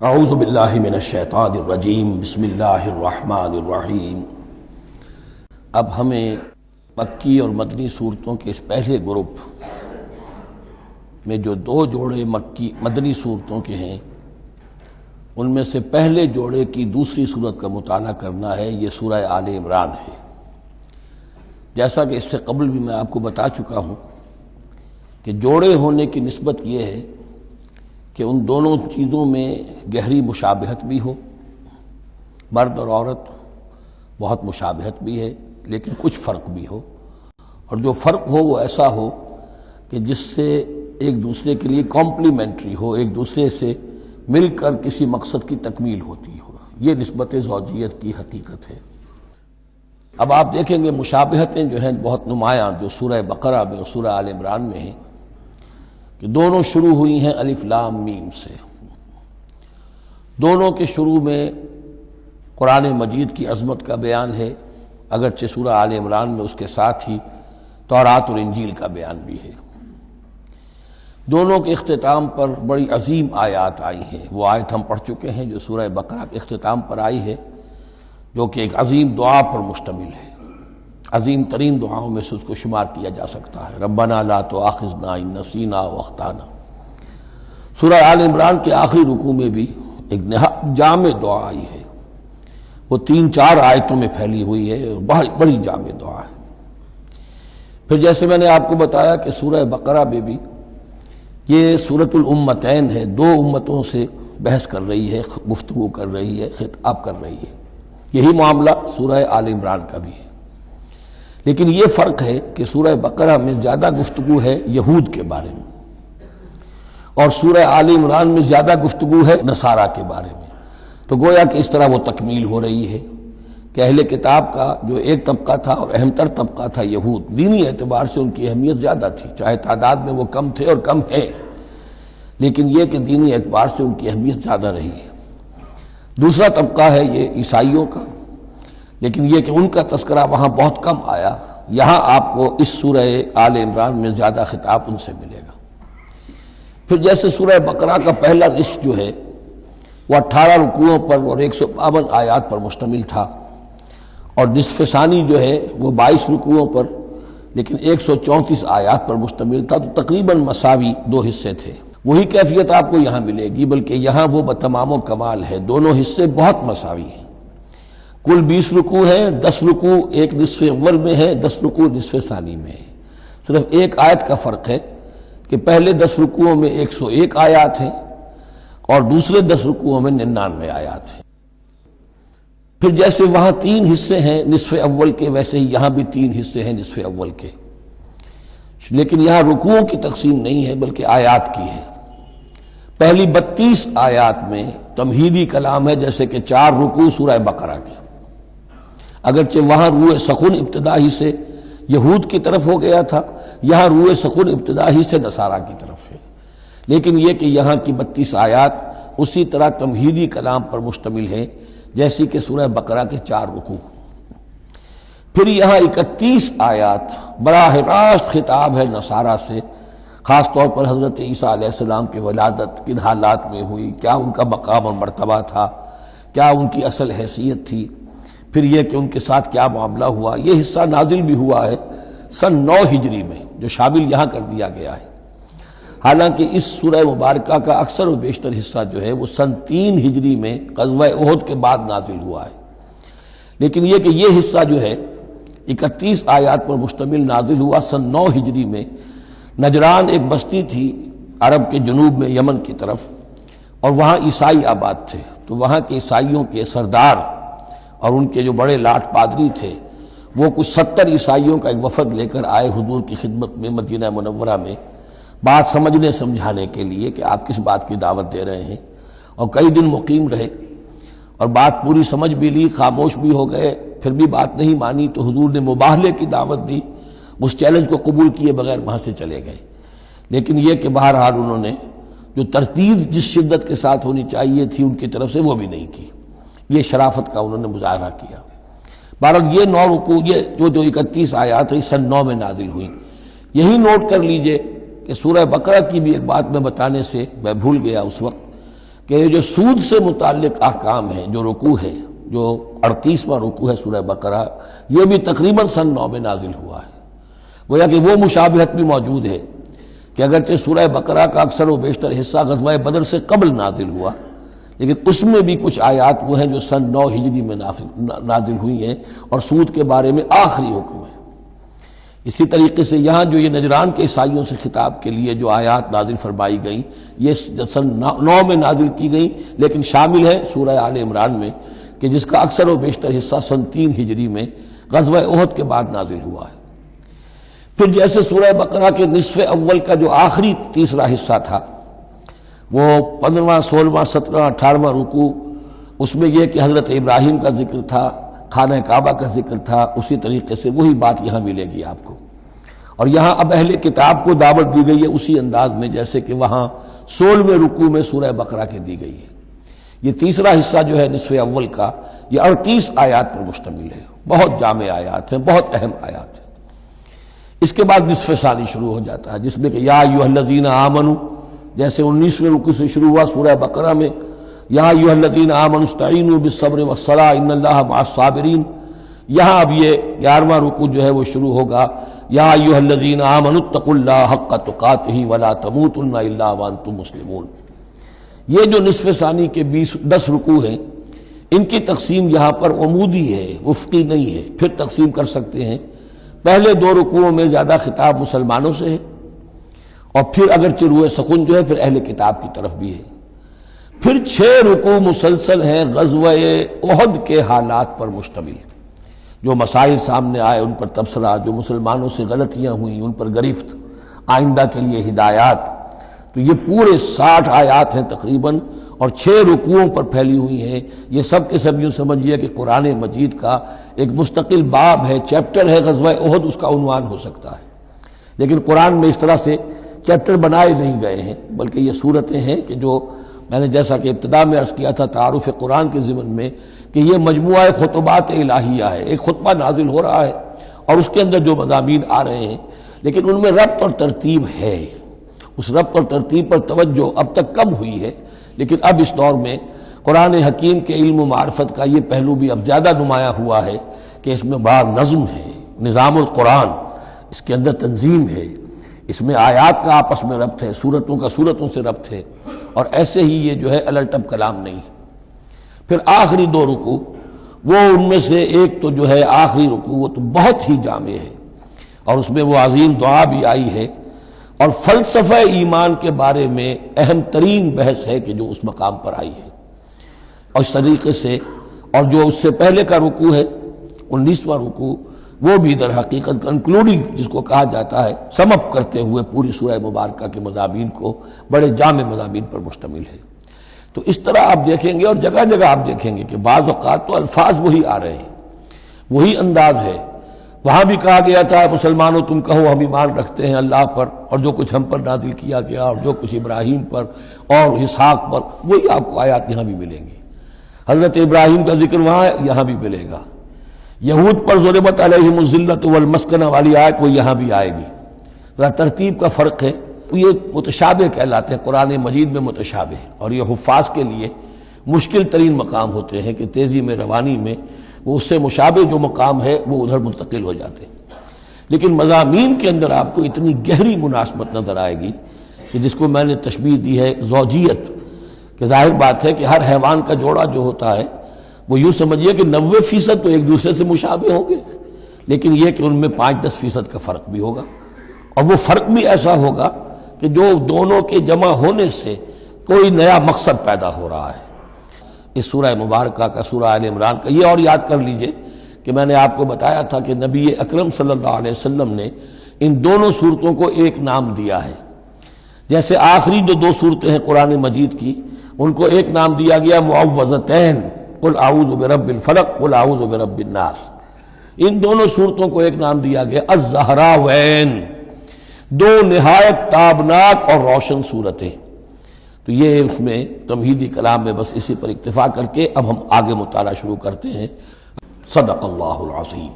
اعوذ باللہ من الشیطان الرجیم بسم اللہ الرحمن الرحیم۔ اب ہمیں مکی اور مدنی صورتوں کے اس پہلے گروپ میں جو دو جوڑے مدنی صورتوں کے ہیں ان میں سے پہلے جوڑے کی دوسری صورت کا مطالعہ کرنا ہے۔ یہ سورہ آل عمران ہے۔ جیسا کہ اس سے قبل بھی میں آپ کو بتا چکا ہوں کہ جوڑے ہونے کی نسبت یہ ہے کہ ان دونوں چیزوں میں گہری مشابہت بھی ہو، مرد اور عورت بہت مشابہت بھی ہے لیکن کچھ فرق بھی ہو، اور جو فرق ہو وہ ایسا ہو کہ جس سے ایک دوسرے کے لیے کمپلیمنٹری ہو، ایک دوسرے سے مل کر کسی مقصد کی تکمیل ہوتی ہو۔ یہ نسبت زوجیت کی حقیقت ہے۔ اب آپ دیکھیں گے مشابہتیں جو ہیں بہت نمایاں جو سورہ بقرہ میں اور سورہ آل عمران میں ہیں کہ دونوں شروع ہوئی ہیں الف لام میم سے۔ دونوں کے شروع میں قرآن مجید کی عظمت کا بیان ہے، اگرچہ سورہ آل عمران میں اس کے ساتھ ہی تورات اور انجیل کا بیان بھی ہے۔ دونوں کے اختتام پر بڑی عظیم آیات آئی ہیں۔ وہ آیت ہم پڑھ چکے ہیں جو سورہ بقرہ کے اختتام پر آئی ہے، جو کہ ایک عظیم دعا پر مشتمل ہے۔ عظیم ترین دعاؤں میں سے اس کو شمار کیا جا سکتا ہے، ربنا لا تؤاخذنا ان نسینا واخطانا۔ سورہ آل عمران کے آخری رکوع میں بھی ایک نہایت جامع دعا آئی ہے، وہ 3-4 آیتوں میں پھیلی ہوئی ہے، بڑی جامع دعا ہے۔ پھر جیسے میں نے آپ کو بتایا کہ سورہ بقرہ میں بھی یہ سورۃ الامتین ہے، دو امتوں سے بحث کر رہی ہے، گفتگو کر رہی ہے، خطاب کر رہی ہے۔ یہی معاملہ سورہ آل عمران کا بھی ہے، لیکن یہ فرق ہے کہ سورہ بقرہ میں زیادہ گفتگو ہے یہود کے بارے میں، اور سورہ آل عمران میں زیادہ گفتگو ہے نصارہ کے بارے میں۔ تو گویا کہ اس طرح وہ تکمیل ہو رہی ہے کہ اہل کتاب کا جو ایک طبقہ تھا اور اہم تر طبقہ تھا یہود، دینی اعتبار سے ان کی اہمیت زیادہ تھی، چاہے تعداد میں وہ کم تھے اور کم ہے، لیکن یہ کہ دینی اعتبار سے ان کی اہمیت زیادہ رہی ہے۔ دوسرا طبقہ ہے یہ عیسائیوں کا، لیکن یہ کہ ان کا تذکرہ وہاں بہت کم آیا، یہاں آپ کو اس سورہ آل عمران میں زیادہ خطاب ان سے ملے گا۔ پھر جیسے سورہ بقرہ کا پہلا نصف جو ہے وہ 18 رکوعوں پر اور 152 آیات پر مشتمل تھا، اور نصف ثانی جو ہے وہ 22 رکوعوں پر لیکن 134 آیات پر مشتمل تھا، تو تقریباً مساوی دو حصے تھے۔ وہی کیفیت آپ کو یہاں ملے گی، بلکہ یہاں وہ بتمام و کمال ہے، دونوں حصے بہت مساوی ہیں۔ کل 20 رکوع ہیں، 10 رکوع ایک نصف اول میں ہے، 10 رکوع نصف ثانی میں ہے۔ صرف ایک آیت کا فرق ہے کہ پہلے 10 رکوعوں میں 101 آیات ہیں اور دوسرے 10 رکوعوں میں 99 آیات ہیں۔ پھر جیسے وہاں 3 حصے ہیں نصف اول کے، ویسے ہی یہاں بھی 3 حصے ہیں نصف اول کے، لیکن یہاں رکوعوں کی تقسیم نہیں ہے بلکہ آیات کی ہے۔ پہلی 32 آیات میں تمہیدی کلام ہے، جیسے کہ 4 رکوع سورہ بقرہ کے، اگرچہ وہاں روح سخن ابتدا ہی سے یہود کی طرف ہو گیا تھا، یہاں روح سخن ابتدا ہی سے نصارہ کی طرف ہے، لیکن یہ کہ یہاں کی 32 آیات اسی طرح تمہیدی کلام پر مشتمل ہے جیسی کہ سورہ بقرہ کے 4 رکوع۔ پھر یہاں 31 آیات براہ راست خطاب ہے نصارہ سے، خاص طور پر حضرت عیسیٰ علیہ السلام کی ولادت کن حالات میں ہوئی، کیا ان کا مقام اور مرتبہ تھا، کیا ان کی اصل حیثیت تھی، پھر یہ کہ ان کے ساتھ کیا معاملہ ہوا۔ یہ حصہ نازل بھی ہوا ہے سن 9 ہجری میں، جو شامل یہاں کر دیا گیا ہے، حالانکہ اس سورہ مبارکہ کا اکثر و بیشتر حصہ جو ہے وہ سن 3 ہجری میں غزوہ احد کے بعد نازل ہوا ہے، لیکن یہ کہ یہ حصہ جو ہے 31 آیات پر مشتمل نازل ہوا سن 9 ہجری میں۔ نجران ایک بستی تھی عرب کے جنوب میں یمن کی طرف، اور وہاں عیسائی آباد تھے، تو وہاں کے عیسائیوں کے سردار اور ان کے جو بڑے لاٹ پادری تھے وہ کچھ 70 عیسائیوں کا ایک وفد لے کر آئے حضور کی خدمت میں مدینہ منورہ میں، بات سمجھنے سمجھانے کے لیے کہ آپ کس بات کی دعوت دے رہے ہیں، اور کئی دن مقیم رہے اور بات پوری سمجھ بھی لی، خاموش بھی ہو گئے، پھر بھی بات نہیں مانی تو حضور نے مباہلے کی دعوت دی، اس چیلنج کو قبول کیے بغیر وہاں سے چلے گئے۔ لیکن یہ کہ بہرحال انہوں نے جو ترتیب جس شدت کے ساتھ ہونی چاہیے تھی ان کی طرف سے وہ بھی نہیں کی، یہ شرافت کا انہوں نے مظاہرہ کیا۔ بہرحال یہ 9 رکوع، یہ جو 31 آیات ہیں سن 9 میں نازل ہوئی۔ یہی نوٹ کر لیجئے کہ سورہ بقرہ کی بھی ایک بات میں بتانے سے میں بھول گیا اس وقت کہ جو سود سے متعلق احکام ہیں، جو رکوع ہے، جو 38واں رکوع ہے سورہ بقرہ، یہ بھی تقریباً سن 9 میں نازل ہوا ہے۔ گویا کہ وہ مشابہت بھی موجود ہے کہ اگرچہ سورہ بقرہ کا اکثر و بیشتر حصہ غزوہ بدر سے قبل نازل ہوا، لیکن اس میں بھی کچھ آیات وہ ہیں جو سن 9 ہجری میں نازل ہوئی ہیں اور سود کے بارے میں آخری حکم ہے۔ اسی طریقے سے یہاں جو یہ نجران کے عیسائیوں سے خطاب کے لیے جو آیات نازل فرمائی گئیں، یہ سن 9 میں نازل کی گئیں، لیکن شامل ہے سورہ آل عمران میں کہ جس کا اکثر و بیشتر حصہ سن 3 ہجری میں غزوہ احد کے بعد نازل ہوا ہے۔ پھر جیسے سورہ بقرہ کے نصف اول کا جو آخری تیسرا حصہ تھا، وہ 15واں، 16واں، 17واں، 18واں رکوع، اس میں یہ کہ حضرت ابراہیم کا ذکر تھا، خانہ کعبہ کا ذکر تھا، اسی طریقے سے وہی بات یہاں ملے گی آپ کو۔ اور یہاں اب اہل کتاب کو دعوت دی گئی ہے اسی انداز میں جیسے کہ وہاں 16ویں رکوع میں سورہ بقرہ کے دی گئی ہے۔ یہ تیسرا حصہ جو ہے نصف اول کا، یہ 38 آیات پر مشتمل ہے، بہت جامع آیات ہیں، بہت اہم آیات ہیں۔ اس کے بعد نصف ثانی شروع ہو جاتا ہے جس میں کہ یا ایھا الذین آمنوا، جیسے 19ویں رکوع سے شروع ہوا سورہ بقرہ میں یا ایھا الذین آمنوا استعینوا بالصبر والصلاۃ ان اللہ مع الصابرین، یہاں اب یہ 11واں رکوع جو ہے وہ شروع ہوگا یا ایھا الذین آمنوا اتقوا اللہ حق تقاتہ ولا تموتن الا وانتم مسلمون۔ یہ جو نصف ثانی کے 10 رکوع ہیں، ان کی تقسیم یہاں پر عمودی ہے، افقی نہیں ہے۔ پھر تقسیم کر سکتے ہیں، پہلے 2 رکوعوں میں زیادہ خطاب مسلمانوں سے ہے، اور پھر اگرچہ روئے سخن جو ہے پھر اہل کتاب کی طرف بھی ہے۔ پھر 6 رکوع مسلسل ہیں غزوہ احد کے حالات پر مشتمل، جو مسائل سامنے آئے ان پر تبصرہ، جو مسلمانوں سے غلطیاں ہوئیں ان پر گرفت، آئندہ کے لیے ہدایات۔ تو یہ پورے 60 آیات ہیں تقریباً، اور 6 رکوعوں پر پھیلی ہوئی ہیں۔ یہ سب کے سب یوں سمجھیے کہ قرآن مجید کا ایک مستقل باب ہے، چیپٹر ہے غزوہ احد، اس کا عنوان ہو سکتا ہے۔ لیکن قرآن میں اس طرح سے چیپٹر بنائے نہیں گئے ہیں، بلکہ یہ صورتیں ہیں کہ جو میں نے جیسا کہ ابتدا میں عرض کیا تھا تعارف قرآن کے ضمن میں کہ یہ مجموعہ خطبات الہیہ ہے، ایک خطبہ نازل ہو رہا ہے اور اس کے اندر جو مضامین آ رہے ہیں، لیکن ان میں ربط اور ترتیب ہے۔ اس ربط اور ترتیب پر توجہ اب تک کم ہوئی ہے، لیکن اب اس دور میں قرآن حکیم کے علم و معرفت کا یہ پہلو بھی اب زیادہ نمایاں ہوا ہے کہ اس میں بڑا نظم ہے، نظام القرآن، اس کے اندر تنظیم ہے، اس میں آیات کا آپس میں ربط ہے، سورتوں کا سورتوں سے ربط ہے، اور ایسے ہی یہ جو ہے الٹپ کلام نہیں۔ پھر آخری 2 رکوع، وہ ان میں سے ایک تو جو ہے آخری رکوع وہ تو بہت ہی جامع ہے، اور اس میں وہ عظیم دعا بھی آئی ہے، اور فلسفہ ایمان کے بارے میں اہم ترین بحث ہے کہ جو اس مقام پر آئی ہے۔ اور اس طریقے سے، اور جو اس سے پہلے کا رکوع ہے 19واں رکوع، وہ بھی در حقیقت کنکلوڈنگ جس کو کہا جاتا ہے، سم اپ کرتے ہوئے پوری سورہ مبارکہ کے مضامین کو، بڑے جامع مضامین پر مشتمل ہے۔ تو اس طرح آپ دیکھیں گے، اور جگہ جگہ آپ دیکھیں گے کہ بعض اوقات تو الفاظ وہی آ رہے ہیں، وہی انداز ہے۔ وہاں بھی کہا گیا تھا مسلمانوں تم کہو ہم ایمان رکھتے ہیں اللہ پر اور جو کچھ ہم پر نازل کیا گیا اور جو کچھ ابراہیم پر اور اسحاق پر، وہی آپ کو آیات یہاں بھی ملیں گی۔ حضرت ابراہیم کا ذکر وہاں ہے، یہاں بھی ملے گا۔ یہود پر ضربت علیہم الذلۃ والمسکنہ والی آیت وہ یہاں بھی آئے گی۔ ذرا ترتیب کا فرق ہے، یہ متشابہ کہلاتے ہیں، قرآن مجید میں متشابہ، اور یہ حفاظ کے لیے مشکل ترین مقام ہوتے ہیں کہ تیزی میں روانی میں وہ اس سے مشابہ جو مقام ہے وہ ادھر منتقل ہو جاتے ہیں۔ لیکن مضامین کے اندر آپ کو اتنی گہری مناسبت نظر آئے گی کہ جس کو میں نے تشبیہ دی ہے زوجیت، کہ ظاہر بات ہے کہ ہر حیوان کا جوڑا جو ہوتا ہے وہ یوں سمجھیے کہ 90% تو ایک دوسرے سے مشابہ ہوں گے، لیکن یہ کہ ان میں 5-10% کا فرق بھی ہوگا، اور وہ فرق بھی ایسا ہوگا کہ جو دونوں کے جمع ہونے سے کوئی نیا مقصد پیدا ہو رہا ہے۔ اس سورہ مبارکہ کا، سورہ آل عمران کا، یہ اور یاد کر لیجئے کہ میں نے آپ کو بتایا تھا کہ نبی اکرم صلی اللہ علیہ وسلم نے ان دونوں صورتوں کو ایک نام دیا ہے۔ جیسے آخری جو 2 صورتیں ہیں قرآن مجید کی، ان کو ایک نام دیا گیا معوذتین، قل اعوذ برب الفلق قل اعوذ برب الناس۔ ان دونوں صورتوں کو ایک نام دیا گیا الزہراوین، 2 نہایت تابناک اور روشن صورتیں۔ تو یہ اس میں تمہیدی کلام میں بس اسی پر اکتفا کر کے اب ہم آگے مطالعہ شروع کرتے ہیں۔ صدق اللہ العظیم۔